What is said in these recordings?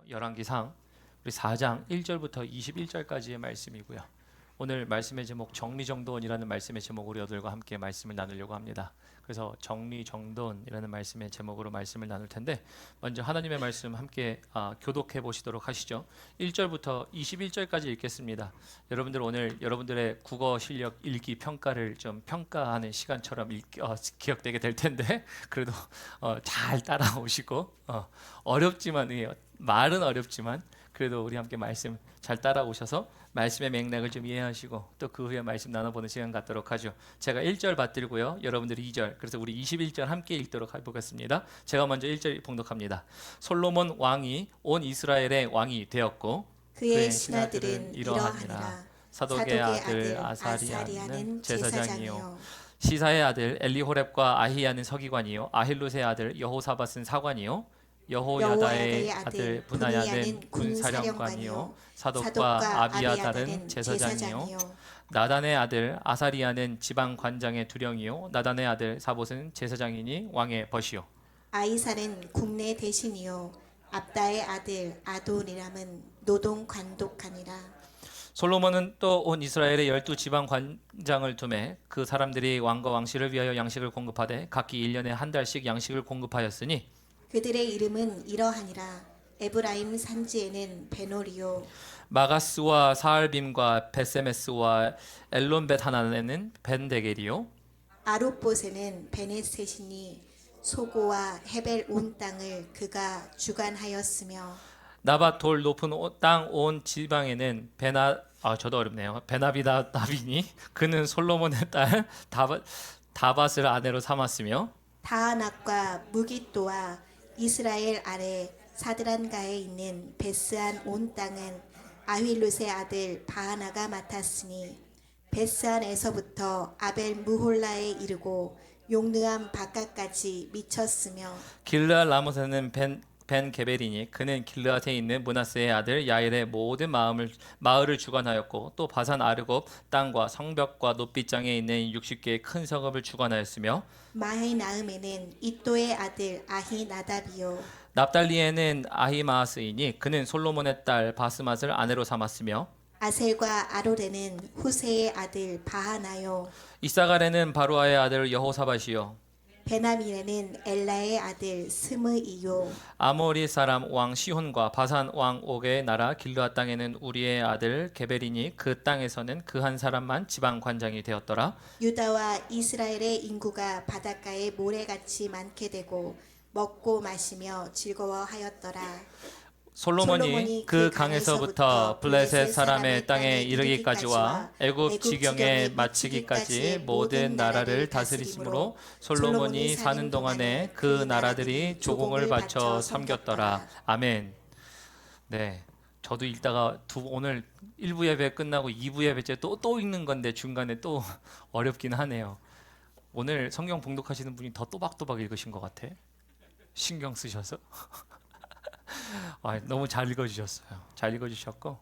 열왕기상 우리 4장 1절부터 21절까지의 말씀이고요. 오늘 말씀의 제목 정리정돈이라는 말씀의 제목으로 여러분들과 함께 말씀을 나누려고 합니다. 그래서 정리정돈이라는 말씀의 제목으로 말씀을 나눌 텐데 먼저 하나님의 말씀 함께 교독해 보시도록 하시죠. 1절부터 21절까지 읽겠습니다. 여러분들 오늘 여러분들의 국어 실력 읽기 평가를 좀 평가하는 시간처럼 기억되게 될 텐데 그래도 잘 따라오시고 어렵지만 말은 어렵지만 그래도 우리 함께 말씀 잘 따라오셔서 말씀의 맥락을 좀 이해하시고 또 그 후에 말씀 나눠보는 시간 갖도록 하죠. 제가 1절 받들고요. 여러분들이 2절, 그래서 우리 21절 함께 읽도록 해보겠습니다. 제가 먼저 1절 봉독합니다. 솔로몬 왕이 온 이스라엘의 왕이 되었고 그의 신하들은 이러하니라. 사독의 아들 아사리아는 제사장이요 시사의 아들 엘리호렙과 아히야는 서기관이요 아힐룻의 아들 여호사밧은 사관이요 여호야다의 아들 분하야는 군사령관이요 사독과 아비아달은 제사장이요 나단의 아들 아사리아는 지방관장의 두령이요 나단의 아들 사봇은 제사장이니 왕의 벗이요 아이살은 국내 대신이요 압다의 아들 아도니람은 노동관독하니라. 솔로몬은 또 온 이스라엘의 12지방 관장을 두매 그 사람들이 왕과 왕실을 위하여 양식을 공급하되 각기 1년에 한 달씩 양식을 공급하였으니 그들의 이름은 이러하니라. 에브라임 산지에는 베노리요 마가스와 사알빔과 베세메스와 엘론벳 하나는 벤데겔이요 아룻봇에는 베네셋이니 소고와 헤벨 온 땅을 그가 주관하였으며 나밧 돌 높은 땅 온 지방에는 저도 어렵네요. 베나비다비니 그는 솔로몬의 딸 다밧을 아내로 삼았으며 다하낙과 무깃도와 이스라엘 아래 사드란가에 있는 베스안 온 땅은 아힐룻의 아들 바하나가 맡았으니 베스안에서부터 아벨 무홀라에 이르고 용르암 바깥까지 미쳤으며 길르앗 라못에는 벤 게벨이니 그는 길르앗에 있는 므낫세의 아들 야일의 모든 마을을 주관하였고 또 바산 아르곱 땅과 성벽과 높빗장에 있는 60개의 큰 성읍을 주관하였으며 마헤나음에는 이또의 아들 아히나답이요 납달리에는 아히마아스이니 그는 솔로몬의 딸 바스맛을 아내로 삼았으며 아셀과 아롤에는 후세의 아들 바하나요 이사갈에는 바루아의 아들 여호사밧이요 베나밀에는 엘라의 아들 스므이요 아모리 사람 왕 시혼과 바산 왕 옥의 나라 길르앗 땅에는 우리의 아들 게벨이니 그 땅에서는 그 한 사람만 지방 관장이 되었더라. 유다와 이스라엘의 인구가 바닷가에 모래같이 많게 되고 먹고 마시며 즐거워하였더라. 솔로몬이 그 강에서부터 블레셋 사람의 땅에 이르기까지와 애굽 지경에 마치기까지 모든 나라를 다스리심으로 솔로몬이 사는 동안에 그 나라들이 조공을 바쳐 섬겼더라. 아멘. 네, 저도 읽다가 오늘 1부 예배 끝나고 2부 예배째 또 읽는 건데 중간에 또 어렵긴 하네요. 오늘 성경 봉독하시는 분이 더 또박또박 읽으신 것 같아. 신경 쓰셔서. 너무 잘 읽어주셨어요. 잘 읽어주셨고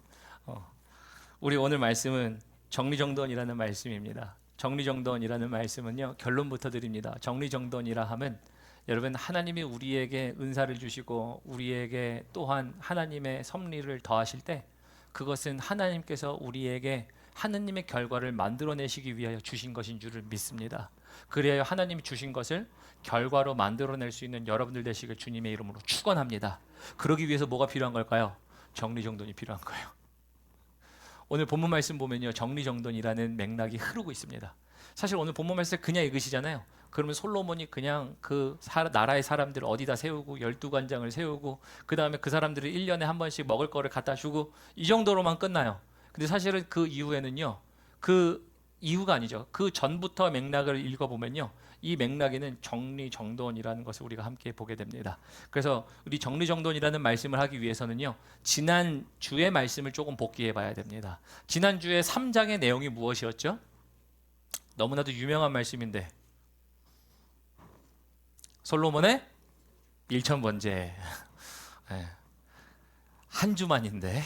우리 오늘 말씀은 정리정돈이라는 말씀입니다. 정리정돈이라는 말씀은요 결론부터 드립니다. 정리정돈이라 하면 여러분 하나님이 우리에게 은사를 주시고 우리에게 또한 하나님의 섭리를 더하실 때 그것은 하나님께서 우리에게 하나님의 결과를 만들어내시기 위하여 주신 것인 줄을 믿습니다. 그래야 하나님이 주신 것을 결과로 만들어낼 수 있는 여러분들 되시길 주님의 이름으로 축원합니다. 그러기 위해서 뭐가 필요한 걸까요? 정리정돈이 필요한 거예요. 오늘 본문 말씀 보면요 정리정돈이라는 맥락이 흐르고 있습니다. 사실 오늘 본문 말씀 그냥 읽으시잖아요. 그러면 솔로몬이 그냥 그 나라의 사람들을 어디다 세우고 12관장을 세우고 그 다음에 그 사람들이 1년에 한 번씩 먹을 거를 갖다 주고 이 정도로만 끝나요. 근데 사실은 그 이후에는요 그 이유가 아니죠. 그 전부터 맥락을 읽어보면요 이 맥락에는 정리정돈이라는 것을 우리가 함께 보게 됩니다. 그래서 우리 정리정돈이라는 말씀을 하기 위해서는요 지난 주의 말씀을 조금 복기해 봐야 됩니다. 지난 주에 3장의 내용이 무엇이었죠? 너무나도 유명한 말씀인데 솔로몬의 일천번제. 한 주만인데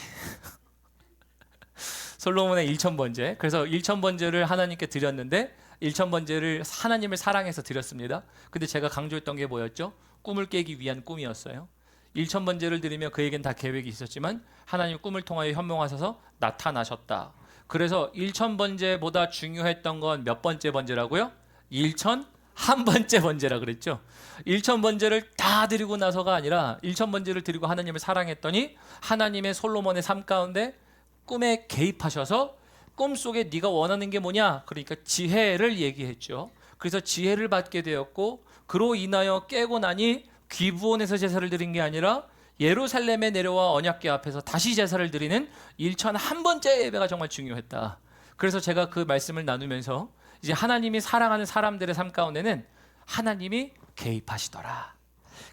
솔로몬의 일천번제. 그래서 일천번제를 하나님께 드렸는데 일천번제를 하나님을 사랑해서 드렸습니다. 근데 제가 강조했던 게 뭐였죠? 꿈을 깨기 위한 꿈이었어요. 일천번제를 드리며 그에겐 다 계획이 있었지만 하나님 꿈을 통하여 현명하셔서 나타나셨다. 그래서 일천번제보다 중요했던 건 몇 번째 번제라고요? 일천한번째 번제라 그랬죠. 일천번제를 다 드리고 나서가 아니라 일천번제를 드리고 하나님을 사랑했더니 하나님의 솔로몬의 삶 가운데 꿈에 개입하셔서 꿈속에 네가 원하는 게 뭐냐? 그러니까 지혜를 얘기했죠. 그래서 지혜를 받게 되었고 그로 인하여 깨고 나니 기브온에서 제사를 드린 게 아니라 예루살렘에 내려와 언약궤 앞에서 다시 제사를 드리는 일천한번째 예배가 정말 중요했다. 그래서 제가 그 말씀을 나누면서 이제 하나님이 사랑하는 사람들의 삶 가운데는 하나님이 개입하시더라.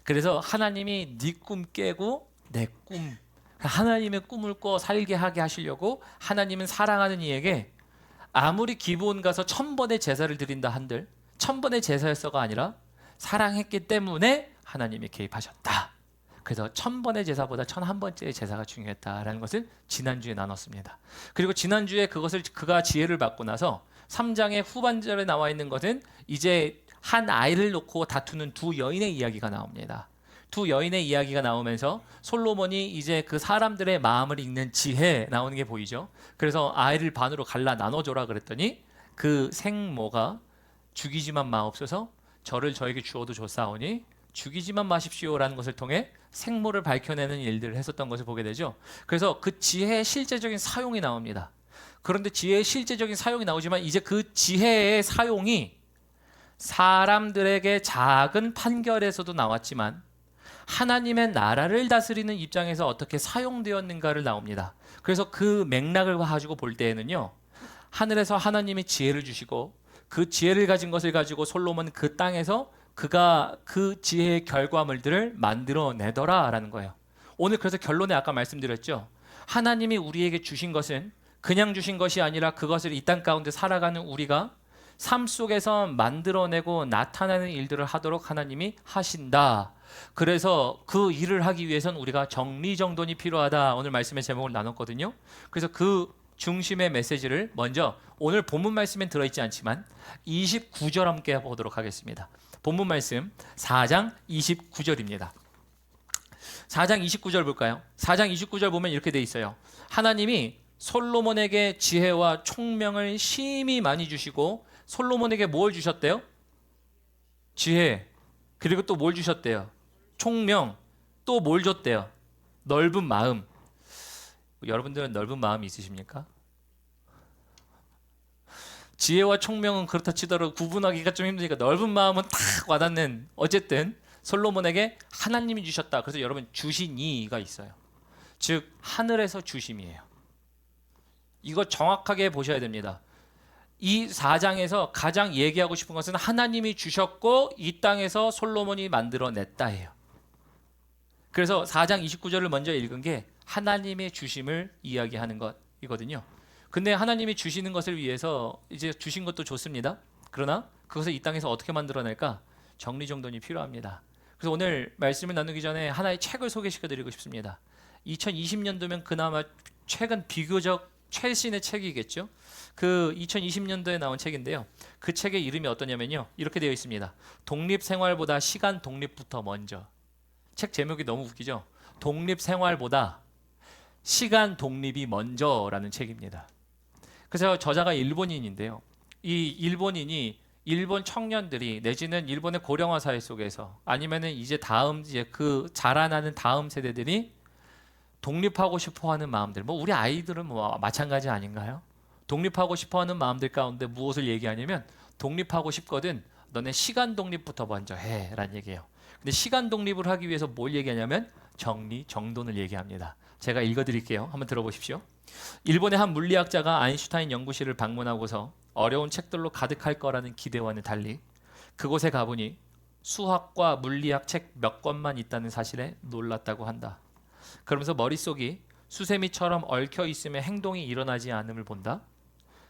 그래서 하나님이 네 꿈 깨고 내 꿈, 하나님의 꿈을 꿔 살게 하게 하시려고 하나님은 사랑하는 이에게 아무리 기브온 가서 1000번의 제사를 드린다 한들 1000번의 제사였어가 아니라 사랑했기 때문에 하나님이 개입하셨다. 그래서 1000번의 제사보다 1001번째의 제사가 중요했다라는 것을 지난주에 나눴습니다. 그리고 지난주에 그것을 그가 지혜를 받고 나서 3장의 후반절에 나와 있는 것은 이제 한 아이를 놓고 다투는 두 여인의 이야기가 나옵니다. 두 여인의 이야기가 나오면서 솔로몬이 이제 그 사람들의 마음을 읽는 지혜 나오는 게 보이죠. 그래서 아이를 반으로 갈라 나눠줘라 그랬더니 그 생모가 죽이지만 마옵소서 저를 저에게 주어도 좋사오니 죽이지만 마십시오라는 것을 통해 생모를 밝혀내는 일들을 했었던 것을 보게 되죠. 그래서 그 지혜의 실제적인 사용이 나옵니다. 그런데 지혜의 실제적인 사용이 나오지만 이제 그 지혜의 사용이 사람들에게 작은 판결에서도 나왔지만 하나님의 나라를 다스리는 입장에서 어떻게 사용되었는가를 나옵니다. 그래서 그 맥락을 가지고 볼 때에는요, 하늘에서 하나님이 지혜를 주시고 그 지혜를 가진 것을 가지고 솔로몬은 그 땅에서 그가 그 지혜의 결과물들을 만들어내더라라는 거예요. 오늘 그래서 결론에 아까 말씀드렸죠. 하나님이 우리에게 주신 것은 그냥 주신 것이 아니라 그것을 이 땅 가운데 살아가는 우리가 삶 속에서 만들어내고 나타나는 일들을 하도록 하나님이 하신다. 그래서 그 일을 하기 위해서는 우리가 정리정돈이 필요하다. 오늘 말씀의 제목을 나눴거든요. 그래서 그 중심의 메시지를 먼저 오늘 본문 말씀엔 들어있지 않지만 29절 함께 보도록 하겠습니다. 본문 말씀 4장 29절입니다. 4장 29절 볼까요? 4장 29절 보면 이렇게 돼 있어요. 하나님이 솔로몬에게 지혜와 총명을 심히 많이 주시고 솔로몬에게 뭘 주셨대요? 지혜. 그리고 또 뭘 주셨대요? 총명. 또 뭘 줬대요? 넓은 마음. 여러분들은 넓은 마음이 있으십니까? 지혜와 총명은 그렇다 치더라도 구분하기가 좀 힘드니까 넓은 마음은 탁 와닿는, 어쨌든 솔로몬에게 하나님이 주셨다. 그래서 여러분 주신 이가 있어요. 즉 하늘에서 주심이에요. 이거 정확하게 보셔야 됩니다. 이 4장에서 가장 얘기하고 싶은 것은 하나님이 주셨고 이 땅에서 솔로몬이 만들어냈다예요. 그래서 4장 29절을 먼저 읽은 게 하나님의 주심을 이야기하는 것이거든요. 근데 하나님이 주시는 것을 위해서 이제 주신 것도 좋습니다. 그러나 그것을 이 땅에서 어떻게 만들어낼까? 정리정돈이 필요합니다. 그래서 오늘 말씀을 나누기 전에 하나의 책을 소개시켜드리고 싶습니다. 2020년도면 그나마 최근 비교적 최신의 책이겠죠. 그 2020년도에 나온 책인데요. 그 책의 이름이 어떠냐면요. 이렇게 되어 있습니다. 독립생활보다 시간 독립부터 먼저. 책 제목이 너무 웃기죠. 독립생활보다 시간 독립이 먼저라는 책입니다. 그래서 저자가 일본인인데요. 이 일본인이 일본 청년들이 내지는 일본의 고령화 사회 속에서 아니면은 이제 그 자라나는 다음 세대들이 독립하고 싶어하는 마음들, 뭐 우리 아이들은 뭐 마찬가지 아닌가요? 독립하고 싶어하는 마음들 가운데 무엇을 얘기하냐면 독립하고 싶거든 너네 시간 독립부터 먼저 해라는 얘기예요. 근데 시간 독립을 하기 위해서 뭘 얘기하냐면 정리정돈을 얘기합니다. 제가 읽어드릴게요. 한번 들어보십시오. 일본의 한 물리학자가 아인슈타인 연구실을 방문하고서 어려운 책들로 가득할 거라는 기대와는 달리 그곳에 가보니 수학과 물리학 책 몇 권만 있다는 사실에 놀랐다고 한다. 그러면서 머릿속이 수세미처럼 얽혀 있으며 행동이 일어나지 않음을 본다.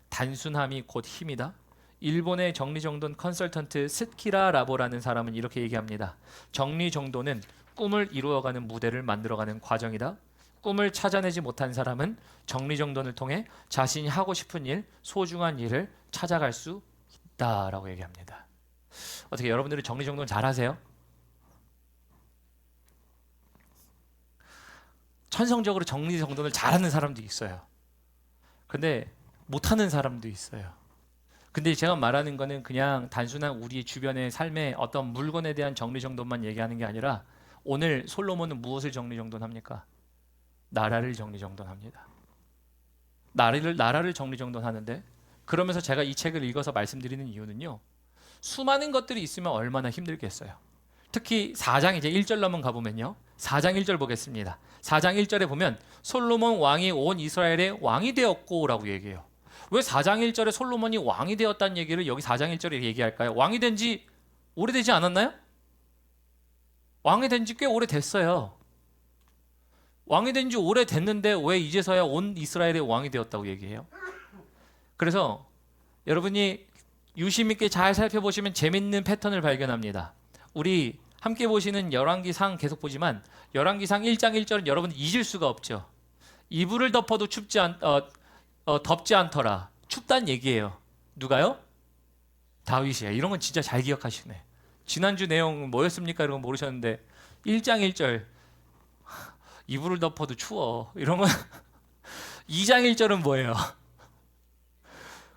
단순함이 곧 힘이다. 일본의 정리정돈 컨설턴트 스키라 라보라는 사람은 이렇게 얘기합니다. 정리정돈은 꿈을 이루어가는 무대를 만들어가는 과정이다. 꿈을 찾아내지 못한 사람은 정리정돈을 통해 자신이 하고 싶은 일, 소중한 일을 찾아갈 수 있다라고 얘기합니다. 어떻게 여러분들은 정리정돈 잘 하세요? 천성적으로 정리정돈을 잘하는 사람도 있어요. 근데 못하는 사람도 있어요. 근데 제가 말하는 거는 그냥 단순한 우리 주변의 삶의 어떤 물건에 대한 정리정돈만 얘기하는 게 아니라 오늘 솔로몬은 무엇을 정리정돈합니까? 나라를 정리정돈합니다. 나라를 정리정돈하는데, 그러면서 제가 이 책을 읽어서 말씀드리는 이유는요, 수많은 것들이 있으면 얼마나 힘들겠어요. 특히 4장 이제 1절 넘은 가보면요, 4장 1절 보겠습니다. 4장 1절에 보면 솔로몬 왕이 온 이스라엘의 왕이 되었고 라고 얘기해요. 왜 4장 1절에 솔로몬이 왕이 되었다는 얘기를 여기 4장 1절에 얘기할까요? 왕이 된 지 오래되지 않았나요? 왕이 된 지 꽤 오래됐어요. 왕이 된 지 오래됐는데 왜 이제서야 온 이스라엘의 왕이 되었다고 얘기해요? 그래서 여러분이 유심 있게 잘 살펴보시면 재밌는 패턴을 발견합니다. 우리 함께 보시는 열왕기상 계속 보지만 열왕기상 1장 1절은 여러분 잊을 수가 없죠. 이불을 덮어도 덥지 않더라. 춥단 얘기예요. 누가요? 다윗이에요. 이런 건 진짜 잘 기억하시네. 지난주 내용 뭐였습니까? 이런 거 모르셨는데 1장 1절 이불을 덮어도 추워. 이런 건 2장 1절은 뭐예요?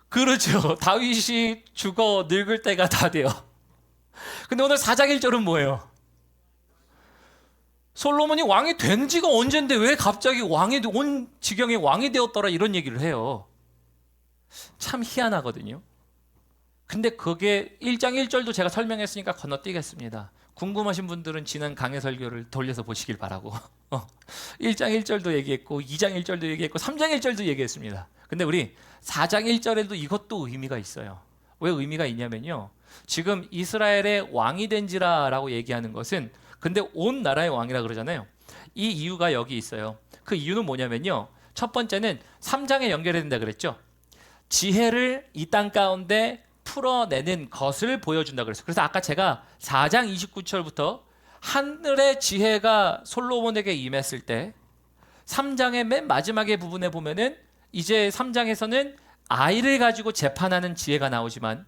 그렇죠. 다윗이 죽어 늙을 때가 다 돼요. 근데 오늘 4장 1절은 뭐예요? 솔로몬이 왕이 된 지가 언젠데 왜 갑자기 온 지경에 왕이 되었더라 이런 얘기를 해요. 참 희한하거든요. 근데 그게 1장 1절도 제가 설명했으니까 건너뛰겠습니다. 궁금하신 분들은 지난 강해 설교를 돌려서 보시길 바라고 1장 1절도 얘기했고 2장 1절도 얘기했고 3장 1절도 얘기했습니다. 근데 우리 4장 1절에도 이것도 의미가 있어요. 왜 의미가 있냐면요, 지금 이스라엘의 왕이 된지라 라고 얘기하는 것은, 근데 온 나라의 왕이라 그러잖아요. 이 이유가 여기 있어요. 그 이유는 뭐냐면요, 첫 번째는 3장에 연결해야 된다 그랬죠. 지혜를 이 땅 가운데 풀어내는 것을 보여준다 그랬어요. 그래서 아까 제가 4장 29절부터 하늘의 지혜가 솔로몬에게 임했을 때 3장의 맨 마지막의 부분에 보면은 이제 3장에서는 아이를 가지고 재판하는 지혜가 나오지만,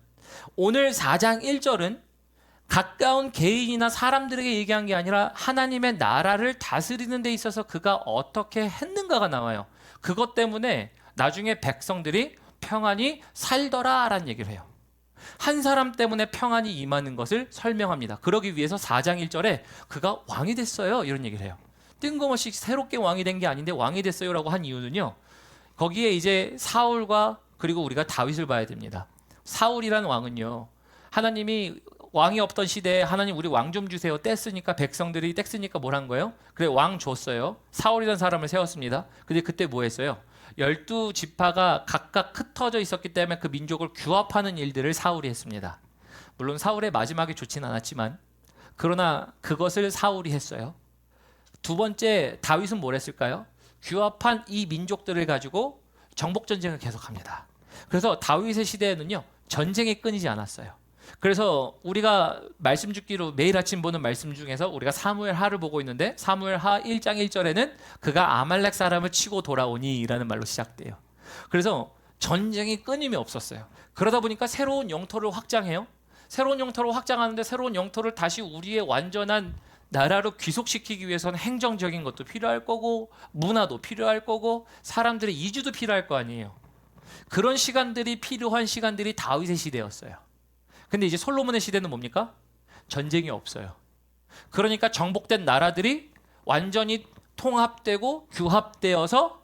오늘 4장 1절은 가까운 개인이나 사람들에게 얘기한 게 아니라 하나님의 나라를 다스리는 데 있어서 그가 어떻게 했는가가 나와요. 그것 때문에 나중에 백성들이 평안히 살더라라는 얘기를 해요. 한 사람 때문에 평안이 임하는 것을 설명합니다. 그러기 위해서 4장 1절에 그가 왕이 됐어요 이런 얘기를 해요. 뜬금없이 새롭게 왕이 된 게 아닌데 왕이 됐어요라고 한 이유는요, 거기에 이제 사울과 그리고 우리가 다윗을 봐야 됩니다. 사울이라는 왕은요, 하나님이 왕이 없던 시대에 하나님 우리 왕 좀 주세요 뗐으니까, 백성들이 뗐으니까 뭘 한 거예요? 그래, 왕 줬어요. 사울이라는 사람을 세웠습니다. 근데 그때 뭐 했어요? 12지파가 각각 흩어져 있었기 때문에 그 민족을 규합하는 일들을 사울이 했습니다. 물론 사울의 마지막이 좋진 않았지만 그러나 그것을 사울이 했어요. 두 번째, 다윗은 뭘 했을까요? 규합한 이 민족들을 가지고 정복전쟁을 계속합니다. 그래서 다윗의 시대에는요, 전쟁이 끊이지 않았어요. 그래서 우리가 말씀 죽기로 매일 아침 보는 말씀 중에서 우리가 사무엘하를 보고 있는데, 사무엘하 1장 1절에는 그가 아말렉 사람을 치고 돌아오니 라는 말로 시작돼요. 그래서 전쟁이 끊임이 없었어요. 그러다 보니까 새로운 영토를 확장해요. 새로운 영토를 확장하는데 새로운 영토를 다시 우리의 완전한 나라로 귀속시키기 위해서는 행정적인 것도 필요할 거고 문화도 필요할 거고 사람들의 이주도 필요할 거 아니에요. 그런 시간들이 필요한 시간들이 다윗의 시대였어요. 근데 이제 솔로몬의 시대는 뭡니까? 전쟁이 없어요. 그러니까 정복된 나라들이 완전히 통합되고 규합되어서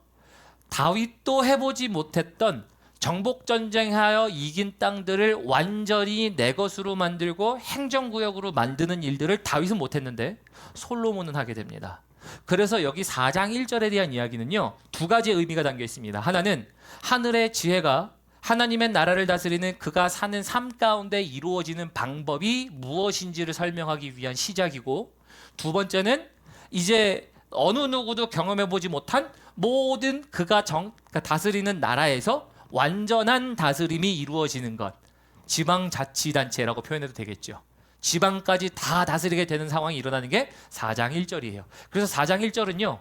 다윗도 해보지 못했던 정복전쟁하여 이긴 땅들을 완전히 내 것으로 만들고 행정구역으로 만드는 일들을 다윗은 못했는데 솔로몬은 하게 됩니다. 그래서 여기 4장 1절에 대한 이야기는요, 두 가지 의미가 담겨 있습니다. 하나는 하늘의 지혜가 하나님의 나라를 다스리는 그가 사는 삶 가운데 이루어지는 방법이 무엇인지를 설명하기 위한 시작이고, 두 번째는 이제 어느 누구도 경험해보지 못한 모든 그가 다스리는 나라에서 완전한 다스림이 이루어지는 것, 지방자치단체라고 표현해도 되겠죠. 지방까지 다 다스리게 되는 상황이 일어나는 게 4장 1절이에요. 그래서 4장 1절은요,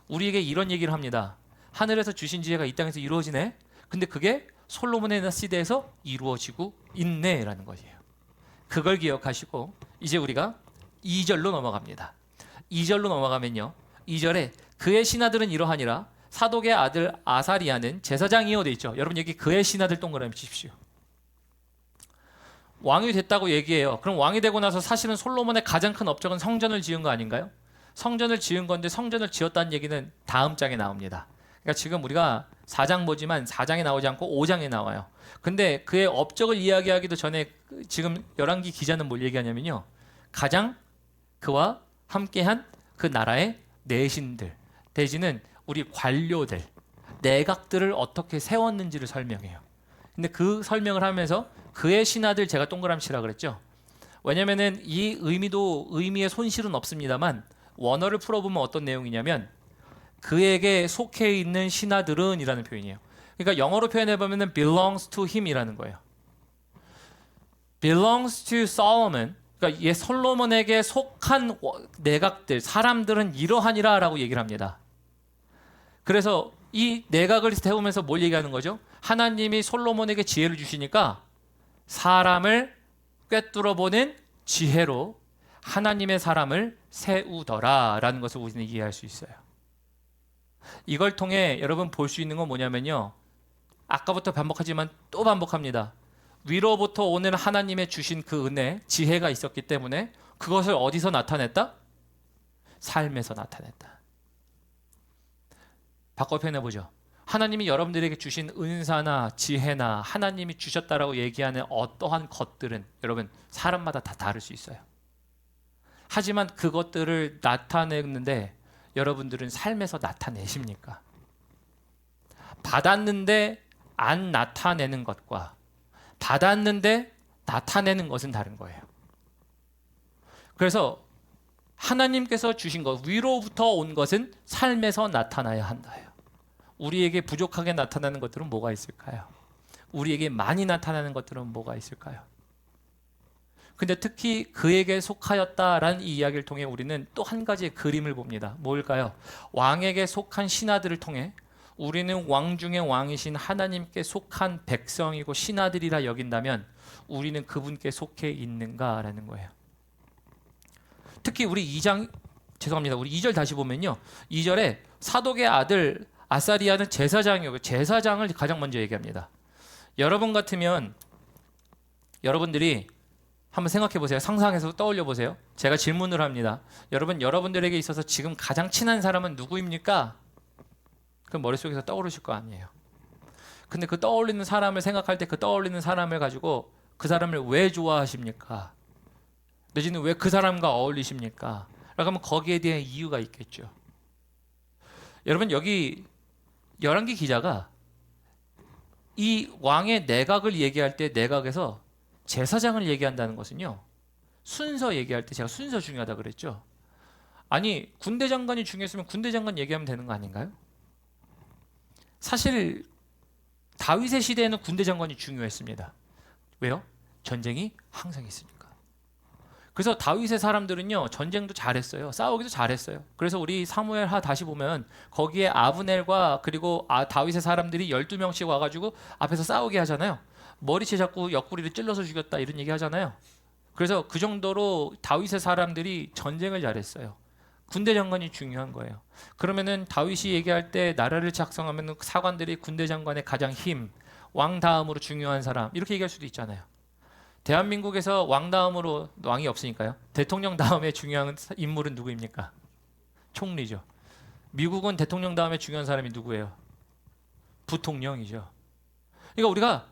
우리에게 이런 얘기를 합니다. 하늘에서 주신 지혜가 이 땅에서 이루어지네. 근데 그게 솔로몬의 시대에서 이루어지고 있네라는 것이에요. 그걸 기억하시고 이제 우리가 2절로 넘어갑니다. 2절로 넘어가면요, 2절에 그의 신하들은 이러하니라. 사독의 아들 아사리아는 제사장이요 돼 있죠. 여러분 여기 그의 신하들 동그라미 치십시오. 왕이 됐다고 얘기해요. 그럼 왕이 되고 나서 사실은 솔로몬의 가장 큰 업적은 성전을 지은 거 아닌가요? 성전을 지은 건데 성전을 지었다는 얘기는 다음 장에 나옵니다. 그러니까 지금 우리가 4장 보지만 4장에 나오지 않고 5장에 나와요. 근데 그의 업적을 이야기하기도 전에 지금 열왕기 기자는 뭘 얘기하냐면요. 가장 그와 함께한 그 나라의 내신들, 대신은 우리 관료들, 내각들을 어떻게 세웠는지를 설명해요. 근데 그 설명을 하면서 그의 신하들 제가 동그라미 치라 그랬죠. 왜냐면은 이 의미의 손실은 없습니다만 원어를 풀어보면 어떤 내용이냐면 그에게 속해 있는 신하들은 이라는 표현이에요. 그러니까 영어로 표현해보면 belongs to him 이라는 거예요. belongs to Solomon. 그러니까 이 솔로몬에게 속한 내각들, 사람들은 이러하니라 라고 얘기를 합니다. 그래서 이 내각을 세우면서 뭘 얘기하는 거죠? 하나님이 솔로몬에게 지혜를 주시니까 사람을 꿰뚫어보는 지혜로 하나님의 사람을 세우더라 라는 것을 우리는 이해할 수 있어요. 이걸 통해 여러분 볼 수 있는 건 뭐냐면요. 아까부터 반복하지만 또 반복합니다. 위로부터 오는 하나님의 주신 그 은혜, 지혜가 있었기 때문에 그것을 어디서 나타냈다? 삶에서 나타냈다. 바꿔 표현해보죠. 하나님이 여러분들에게 주신 은사나 지혜나 하나님이 주셨다라고 얘기하는 어떠한 것들은 여러분 사람마다 다 다를 수 있어요. 하지만 그것들을 나타내는데 여러분들은 삶에서 나타내십니까? 받았는데 안 나타내는 것과 받았는데 나타내는 것은 다른 거예요. 그래서 하나님께서 주신 것, 위로부터 온 것은 삶에서 나타나야 한다요. 우리에게 부족하게 나타나는 것들은 뭐가 있을까요? 우리에게 많이 나타나는 것들은 뭐가 있을까요? 근데 특히 그에게 속하였다라는 이 이야기를 통해 우리는 또 한 가지의 그림을 봅니다. 뭘까요? 왕에게 속한 신하들을 통해 우리는 왕 중에 왕이신 하나님께 속한 백성이고 신하들이라 여긴다면 우리는 그분께 속해 있는가라는 거예요. 특히 우리 2장, 죄송합니다. 우리 2절 다시 보면요. 2절에 사독의 아들 아사리아는 제사장이고 제사장을 가장 먼저 얘기합니다. 여러분 같으면 여러분들이 한번 생각해 보세요. 상상해서 떠올려 보세요. 제가 질문을 합니다. 여러분들에게 있어서 지금 가장 친한 사람은 누구입니까? 그럼 머릿속에서 떠오르실 거 아니에요. 근데 그 떠올리는 사람을 생각할 때 그 떠올리는 사람을 가지고 그 사람을 왜 좋아하십니까? 내지는 왜 그 사람과 어울리십니까? 라고 하면 거기에 대한 이유가 있겠죠. 여러분 여기 열왕기 기자가 이 왕의 내각을 얘기할 때 내각에서 제사장을 얘기한다는 것은요. 순서 얘기할 때 제가 순서 중요하다 그랬죠. 아니 군대 장관이 중요했으면 군대 장관 얘기하면 되는 거 아닌가요? 사실 다윗의 시대에는 군대 장관이 중요했습니다. 왜요? 전쟁이 항상 있으니까. 그래서 다윗의 사람들은요 전쟁도 잘했어요. 싸우기도 잘했어요. 그래서 우리 사무엘하 다시 보면 거기에 아브넬과 그리고 다윗의 사람들이 12명씩 와가지고 앞에서 싸우게 하잖아요. 머리채 잡고 옆구리를 찔러서 죽였다 이런 얘기 하잖아요. 그래서 그 정도로 다윗의 사람들이 전쟁을 잘했어요. 군대 장관이 중요한 거예요. 그러면은 다윗이 얘기할 때 나라를 작성하면 사관들이 군대 장관의 가장 힘, 왕 다음으로 중요한 사람 이렇게 얘기할 수도 있잖아요. 대한민국에서 왕 다음으로 왕이 없으니까요. 대통령 다음에 중요한 인물은 누구입니까? 총리죠. 미국은 대통령 다음에 중요한 사람이 누구예요? 부통령이죠. 그러니까 우리가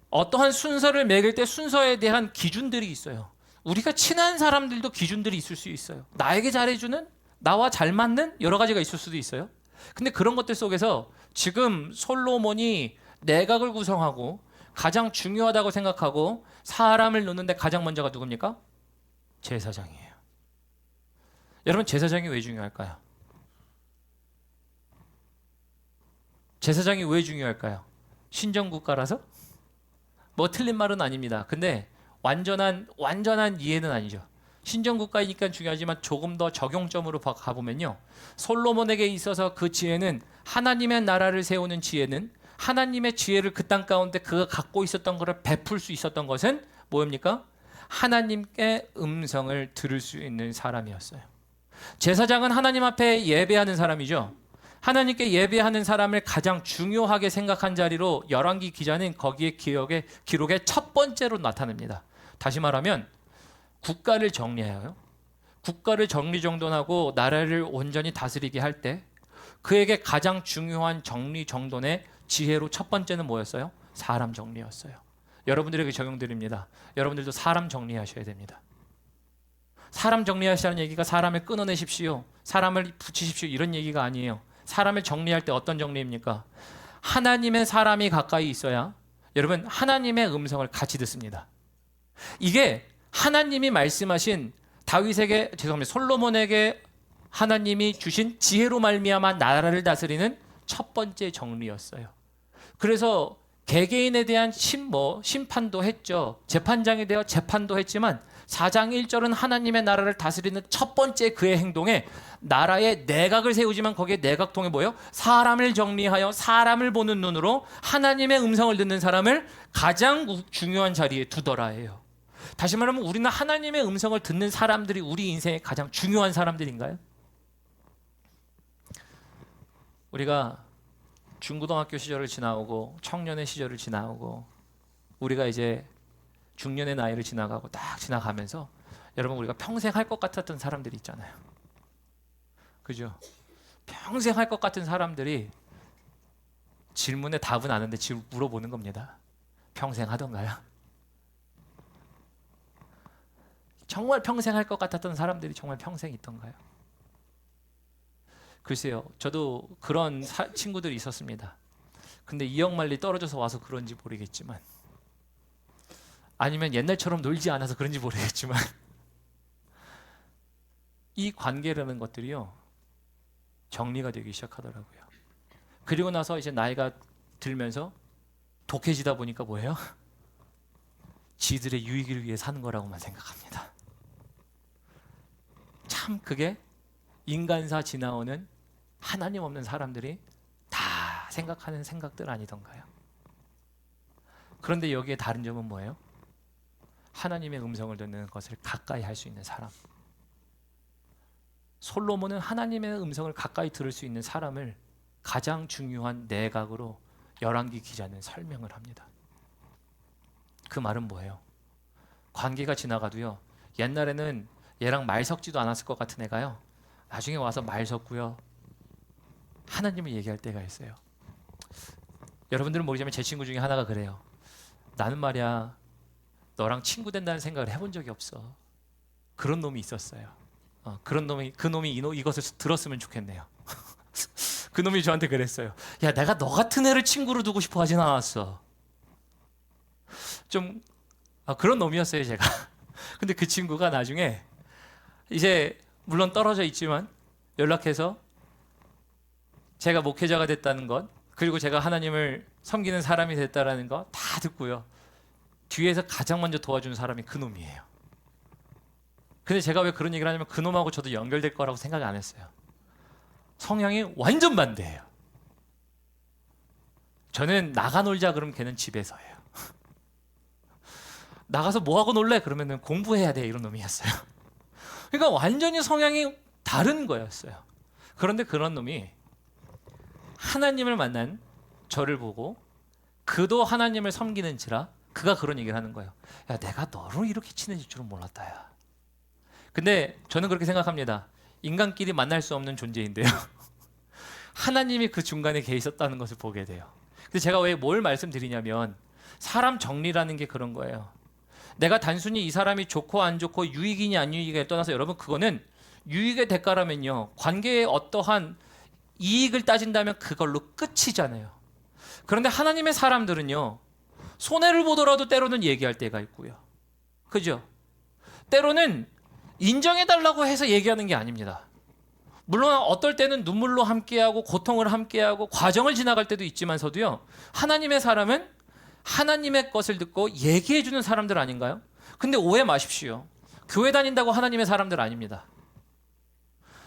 어떠한 순서를 매길 때 순서에 대한 기준들이 있어요. 우리가 친한 사람들도 기준들이 있을 수 있어요. 나에게 잘해주는, 나와 잘 맞는 여러 가지가 있을 수도 있어요. 근데 그런 것들 속에서 지금 솔로몬이 내각을 구성하고 가장 중요하다고 생각하고 사람을 놓는데 가장 먼저가 누굽니까? 제사장이에요. 여러분 제사장이 왜 중요할까요? 제사장이 왜 중요할까요? 신정국가라서? 뭐 틀린 말은 아닙니다. 근데 완전한 이해는 아니죠. 신정국가이니까 중요하지만 조금 더 적용점으로 가보면요. 솔로몬에게 있어서 그 지혜는 하나님의 나라를 세우는 지혜는 하나님의 지혜를 그 땅 가운데 그가 갖고 있었던 것을 베풀 수 있었던 것은 뭐입니까? 하나님께 음성을 들을 수 있는 사람이었어요. 제사장은 하나님 앞에 예배하는 사람이죠. 하나님께 예배하는 사람을 가장 중요하게 생각한 자리로 열왕기 기자는 거기에 기록에 첫 번째로 나타납니다. 다시 말하면 국가를 정리해요. 국가를 정리정돈하고 나라를 온전히 다스리게 할 때 그에게 가장 중요한 정리정돈의 지혜로 첫 번째는 뭐였어요? 사람 정리였어요. 여러분들에게 적용드립니다. 여러분들도 사람 정리하셔야 됩니다. 사람 정리하시라는 얘기가 사람을 끊어내십시오, 사람을 붙이십시오 이런 얘기가 아니에요. 사람을 정리할 때 어떤 정리입니까? 하나님의 사람이 가까이 있어야 여러분 하나님의 음성을 같이 듣습니다. 이게 하나님이 말씀하신 솔로몬에게 하나님이 주신 지혜로 말미암아 나라를 다스리는 첫 번째 정리였어요. 그래서 개개인에 대한 심판도 했죠. 재판장이 되어 재판도 했지만 4장 1절은 하나님의 나라를 다스리는 첫 번째 그의 행동에 나라의 내각을 세우지만 거기에 내각통에 뭐예요? 사람을 정리하여 사람을 보는 눈으로 하나님의 음성을 듣는 사람을 가장 중요한 자리에 두더라예요. 다시 말하면 우리는 하나님의 음성을 듣는 사람들이 우리 인생의 가장 중요한 사람들인가요? 우리가 중고등학교 시절을 지나오고 청년의 시절을 지나오고 우리가 이제 중년의 나이를 지나가고 딱 지나가면서 여러분 우리가 평생 할 것 같았던 사람들이 있잖아요. 그죠? 평생 할 것 같은 사람들이 질문에 답은 아는데 물어보는 겁니다. 평생 하던가요? 정말 평생 할 것 같았던 사람들이 정말 평생 있던가요? 글쎄요, 저도 그런 친구들이 있었습니다. 근데 2억 마일리 떨어져서 와서 그런지 모르겠지만, 아니면 옛날처럼 놀지 않아서 그런지 모르겠지만, 이 관계라는 것들이요 정리가 되기 시작하더라고요. 그리고 나서 이제 나이가 들면서 독해지다 보니까 뭐예요? 지들의 유익을 위해 사는 거라고만 생각합니다. 참 그게 인간사 지나오는 하나님 없는 사람들이 다 생각하는 생각들 아니던가요? 그런데 여기에 다른 점은 뭐예요? 하나님의 음성을 듣는 것을 가까이 할 수 있는 사람. 솔로몬은 하나님의 음성을 가까이 들을 수 있는 사람을 가장 중요한 내각으로 열왕기 기자는 설명을 합니다. 그 말은 뭐예요? 관계가 지나가도요, 옛날에는 얘랑 말 섞지도 않았을 것 같은 애가요, 나중에 와서 말 섞고요 하나님을 얘기할 때가 있어요. 여러분들은 모르지만 제 친구 중에 하나가 그래요. 나는 말이야 너랑 친구 된다는 생각을 해본 적이 없어. 그런 놈이 있었어요. 그 놈이 이것을 들었으면 좋겠네요. 그 놈이 저한테 그랬어요. 야, 내가 너 같은 애를 친구로 두고 싶어 하진 않았어. 그런 놈이었어요 제가. 근데 그 친구가 나중에 이제 물론 떨어져 있지만 연락해서 제가 목회자가 됐다는 것, 그리고 제가 하나님을 섬기는 사람이 됐다라는 거 다 듣고요, 뒤에서 가장 먼저 도와준 사람이 그 놈이에요. 근데 제가 왜 그런 얘기를 하냐면 그 놈하고 저도 연결될 거라고 생각 안 했어요. 성향이 완전 반대예요. 저는 나가 놀자 그러면 걔는 집에서 해요. 나가서 뭐하고 놀래? 그러면 공부해야 돼, 이런 놈이었어요. 그러니까 완전히 성향이 다른 거였어요. 그런데 그런 놈이 하나님을 만난 저를 보고 그도 하나님을 섬기는지라 그가 그런 얘기를 하는 거예요. 야, 내가 너로 이렇게 친해질 줄은 몰랐다 야. 근데 저는 그렇게 생각합니다. 인간끼리 만날 수 없는 존재인데요 하나님이 그 중간에 계셨다는 것을 보게 돼요. 근데 제가 왜 뭘 말씀드리냐면 사람 정리라는 게 그런 거예요. 내가 단순히 이 사람이 좋고 안 좋고 유익이냐 안 유익이냐에 떠나서 여러분 그거는 유익의 대가라면요 관계에 어떠한 이익을 따진다면 그걸로 끝이잖아요. 그런데 하나님의 사람들은요 손해를 보더라도 때로는 얘기할 때가 있고요, 그죠? 때로는 인정해달라고 해서 얘기하는 게 아닙니다. 물론 어떨 때는 눈물로 함께하고 고통을 함께하고 과정을 지나갈 때도 있지만서도요, 하나님의 사람은 하나님의 것을 듣고 얘기해주는 사람들 아닌가요? 근데 오해 마십시오. 교회 다닌다고 하나님의 사람들 아닙니다.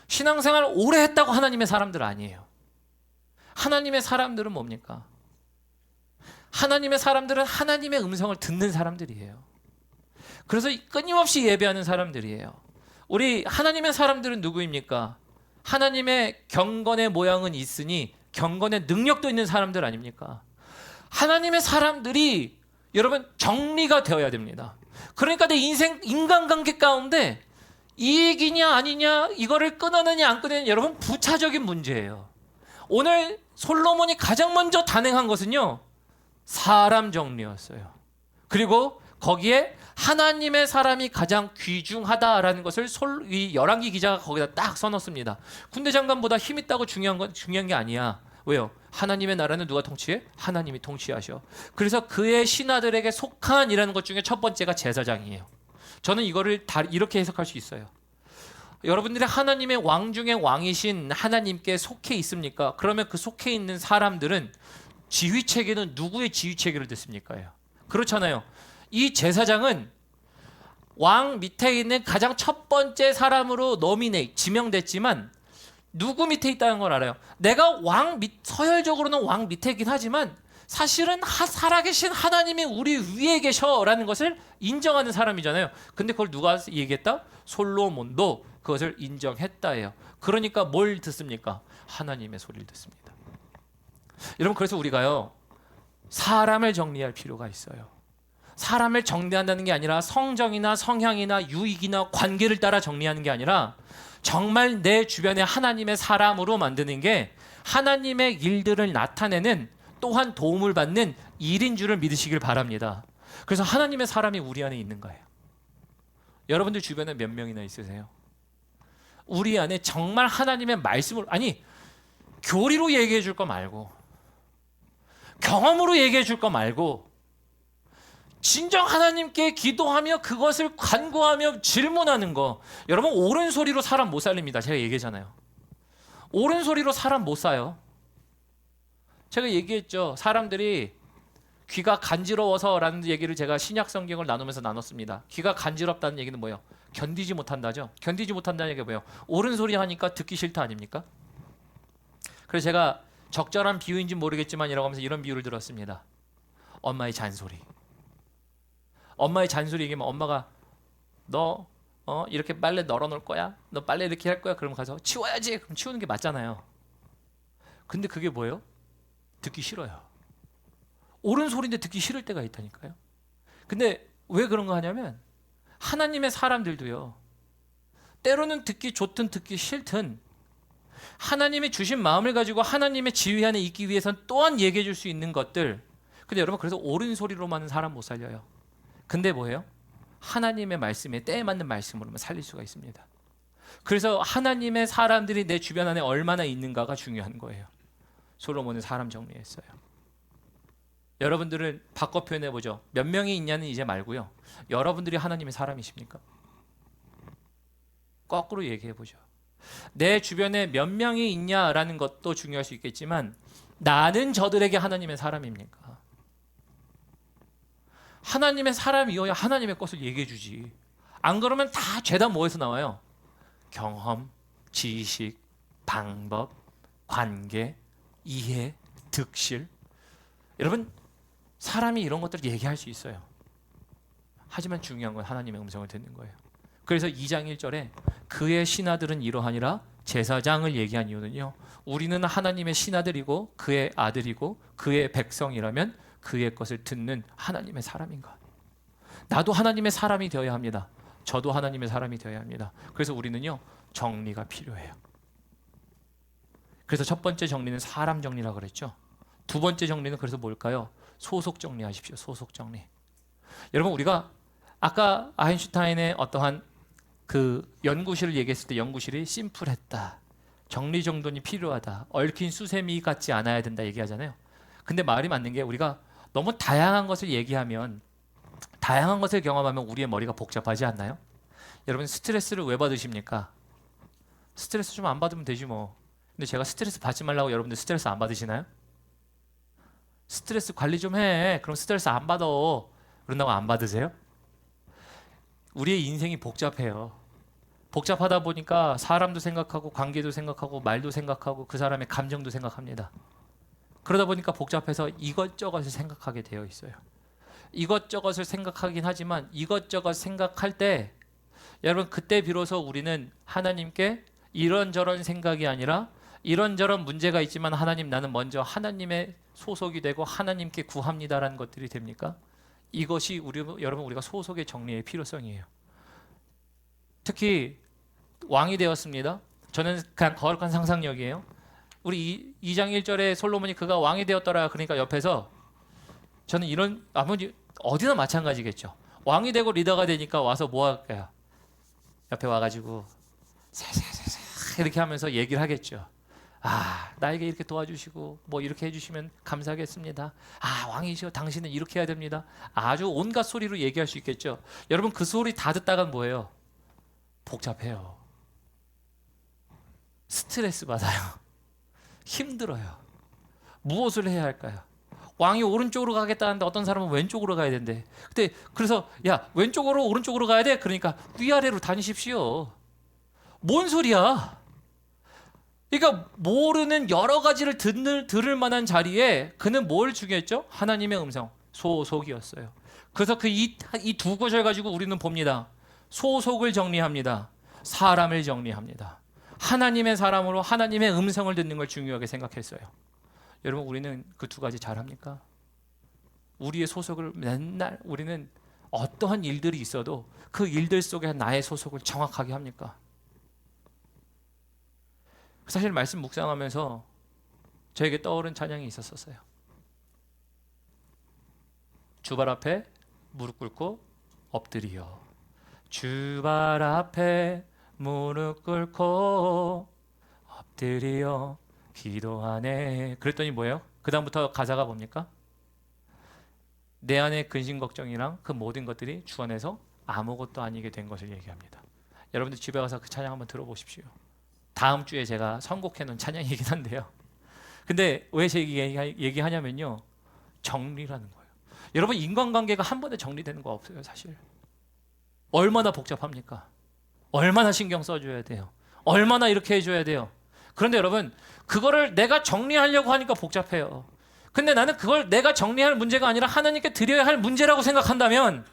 신앙생활 오래 했다고 하나님의 사람들 아니에요. 하나님의 사람들은 뭡니까? 하나님의 사람들은 하나님의 음성을 듣는 사람들이에요. 그래서 끊임없이 예배하는 사람들이에요. 우리 하나님의 사람들은 누구입니까? 하나님의 경건의 모양은 있으니 경건의 능력도 있는 사람들 아닙니까? 하나님의 사람들이 여러분 정리가 되어야 됩니다. 그러니까 내 인생 인간관계 가운데 이익이냐 아니냐 이거를 끊어내냐 안 끊어내냐 여러분 부차적인 문제예요. 오늘 솔로몬이 가장 먼저 단행한 것은요 사람 정리였어요. 그리고 거기에 하나님의 사람이 가장 귀중하다라는 것을 이 열왕기 기자가 거기다 딱 써놓습니다. 군대 장관보다 힘 있다고 중요한 게 아니야. 왜요? 하나님의 나라는 누가 통치해? 하나님이 통치하셔. 그래서 그의 신하들에게 속한이라는 것 중에 첫 번째가 제사장이에요. 저는 이거를 다 이렇게 해석할 수 있어요. 여러분들이 하나님의 왕 중에 왕이신 하나님께 속해 있습니까? 그러면 그 속해 있는 사람들은 지휘체계는 누구의 지휘체계를 듣습니까? 그렇잖아요. 이 제사장은 왕 밑에 있는 가장 첫 번째 사람으로 지명됐지만 누구 밑에 있다는 걸 알아요. 내가 서열적으로는 왕 밑에 있긴 하지만 사실은 살아계신 하나님이 우리 위에 계셔라는 것을 인정하는 사람이잖아요. 근데 그걸 누가 얘기했다? 솔로몬도 그것을 인정했다예요. 그러니까 뭘 듣습니까? 하나님의 소리를 듣습니다. 여러분 그래서 우리가요 사람을 정리할 필요가 있어요. 사람을 정리한다는 게 아니라 성정이나 성향이나 유익이나 관계를 따라 정리하는 게 아니라 정말 내 주변에 하나님의 사람으로 만드는 게 하나님의 일들을 나타내는 또한 도움을 받는 일인 줄을 믿으시길 바랍니다. 그래서 하나님의 사람이 우리 안에 있는 거예요. 여러분들 주변에 몇 명이나 있으세요? 우리 안에 정말 하나님의 말씀을 교리로 얘기해 줄 거 말고 경험으로 얘기해 줄 거 말고 진정 하나님께 기도하며 그것을 간구하며 질문하는 거. 여러분 옳은 소리로 사람 못 살립니다. 제가 얘기했잖아요. 옳은 소리로 사람 못 사요. 제가 얘기했죠. 사람들이 귀가 간지러워서라는 얘기를 제가 신약 성경을 나누면서 나눴습니다. 귀가 간지럽다는 얘기는 뭐예요? 견디지 못한다죠. 견디지 못한다는 얘기가 뭐예요? 옳은 소리 하니까 듣기 싫다 아닙니까? 그래서 제가 적절한 비유인지 모르겠지만 이라고 하면서 이런 비유를 들었습니다. 엄마의 잔소리. 엄마의 잔소리 얘기하면 엄마가 너 이렇게 빨래 널어놓을 거야? 너 빨래 이렇게 할 거야? 그러면 가서 치워야지. 그럼 치우는 게 맞잖아요. 근데 그게 뭐예요? 듣기 싫어요. 옳은 소리인데 듣기 싫을 때가 있다니까요. 근데 왜 그런 거 하냐면 하나님의 사람들도요. 때로는 듣기 좋든 듣기 싫든 하나님이 주신 마음을 가지고 하나님의 지휘 안에 있기 위해서는 또한 얘기해 줄 수 있는 것들. 근데 여러분 그래서 옳은 소리로만은 사람 못 살려요. 근데 뭐예요? 하나님의 말씀에 때에 맞는 말씀으로만 살릴 수가 있습니다. 그래서 하나님의 사람들이 내 주변 안에 얼마나 있는가가 중요한 거예요. 솔로몬은 사람 정리했어요. 여러분들은 바꿔 표현해 보죠. 몇 명이 있냐는 이제 말고요. 여러분들이 하나님의 사람이십니까? 거꾸로 얘기해 보죠. 내 주변에 몇 명이 있냐라는 것도 중요할 수 있겠지만 나는 저들에게 하나님의 사람입니까? 하나님의 사람이어야 하나님의 것을 얘기해 주지. 안 그러면 다 죄다 뭐에서 나와요? 경험, 지식, 방법, 관계, 이해, 득실. 여러분 사람이 이런 것들을 얘기할 수 있어요. 하지만 중요한 건 하나님의 음성을 듣는 거예요. 그래서 2장 1절에 그의 신하들은 이러하니라 제사장을 얘기한 이유는요. 우리는 하나님의 신하들이고 그의 아들이고 그의 백성이라면 그의 것을 듣는 하나님의 사람인가. 나도 하나님의 사람이 되어야 합니다. 저도 하나님의 사람이 되어야 합니다. 그래서 우리는요. 정리가 필요해요. 그래서 첫 번째 정리는 사람 정리라고 그랬죠. 두 번째 정리는 그래서 뭘까요? 소속 정리하십시오. 소속 정리. 여러분 우리가 아까 아인슈타인의 어떠한 그 연구실을 얘기했을 때 연구실이 심플했다. 정리정돈이 필요하다. 얽힌 수세미 같지 않아야 된다 얘기하잖아요. 근데 말이 맞는 게 우리가 너무 다양한 것을 얘기하면 다양한 것을 경험하면 우리의 머리가 복잡하지 않나요? 여러분 스트레스를 왜 받으십니까? 스트레스 좀 안 받으면 되지 뭐. 근데 제가 스트레스 받지 말라고 여러분들 스트레스 안 받으시나요? 스트레스 관리 좀 해. 그럼 스트레스 안 받아. 그런다고 안 받으세요? 우리의 인생이 복잡해요. 복잡하다 보니까 사람도 생각하고 관계도 생각하고 말도 생각하고 그 사람의 감정도 생각합니다. 그러다 보니까 복잡해서 이것저것을 생각하게 되어 있어요. 이것저것을 생각하긴 하지만 이것저것 생각할 때 여러분 그때 비로소 우리는 하나님께 이런저런 생각이 아니라 이런저런 문제가 있지만 하나님 나는 먼저 하나님의 소속이 되고 하나님께 구합니다라는 것들이 됩니까? 이것이 여러분 우리가 소속의 정리의 필요성이에요. 특히 왕이 되었습니다. 저는 그냥 거룩한 상상력이에요. 우리 2장 1절에 솔로몬이 그가 왕이 되었더라 그러니까 옆에서 저는 이런 아버지 어디나 마찬가지겠죠. 왕이 되고 리더가 되니까 와서 뭐 할까요? 옆에 와가지고 살살살살 이렇게 하면서 얘기를 하겠죠. 아 나에게 이렇게 도와주시고 뭐 이렇게 해주시면 감사하겠습니다. 아 왕이시여 당신은 이렇게 해야 됩니다. 아주 온갖 소리로 얘기할 수 있겠죠. 여러분 그 소리 다 듣다가 뭐예요? 복잡해요. 스트레스 받아요. 힘들어요. 무엇을 해야 할까요? 왕이 오른쪽으로 가겠다는데 어떤 사람은 왼쪽으로 가야 된대. 근데 그래서 야 왼쪽으로 오른쪽으로 가야 돼? 그러니까 위아래로 다니십시오. 뭔 소리야? 그러니까 모르는 여러 가지를 들을 만한 자리에 그는 뭘 중요했죠? 하나님의 음성, 소속이었어요. 그래서 그 이 두 구절 가지고 우리는 봅니다. 소속을 정리합니다. 사람을 정리합니다. 하나님의 사람으로 하나님의 음성을 듣는 걸 중요하게 생각했어요. 여러분 우리는 그 두 가지 잘합니까? 우리의 소속을 맨날 우리는 어떠한 일들이 있어도 그 일들 속에 나의 소속을 정확하게 합니까? 사실 말씀 묵상하면서 저에게 떠오른 찬양이 있었어요. 주발 앞에 무릎 꿇고 엎드리어 주발 앞에 무릎 꿇고 엎드리어 기도하네. 그랬더니 뭐예요? 그 다음부터 가사가 뭡니까? 내 안의 근심 걱정이랑 그 모든 것들이 주 안에서 아무것도 아니게 된 것을 얘기합니다. 여러분들 집에 가서 그 찬양 한번 들어보십시오. 다음 주에 제가 선곡해 놓은 찬양이긴 한데요. 근데 왜 제 얘기하냐면요. 정리라는 거예요. 여러분 인간관계가 한 번에 정리되는 거 없어요. 사실. 얼마나 복잡합니까? 얼마나 신경 써줘야 돼요. 얼마나 이렇게 해줘야 돼요. 그런데 여러분 그거를 내가 정리하려고 하니까 복잡해요. 근데 나는 그걸 내가 정리할 문제가 아니라 하나님께 드려야 할 문제라고 생각한다면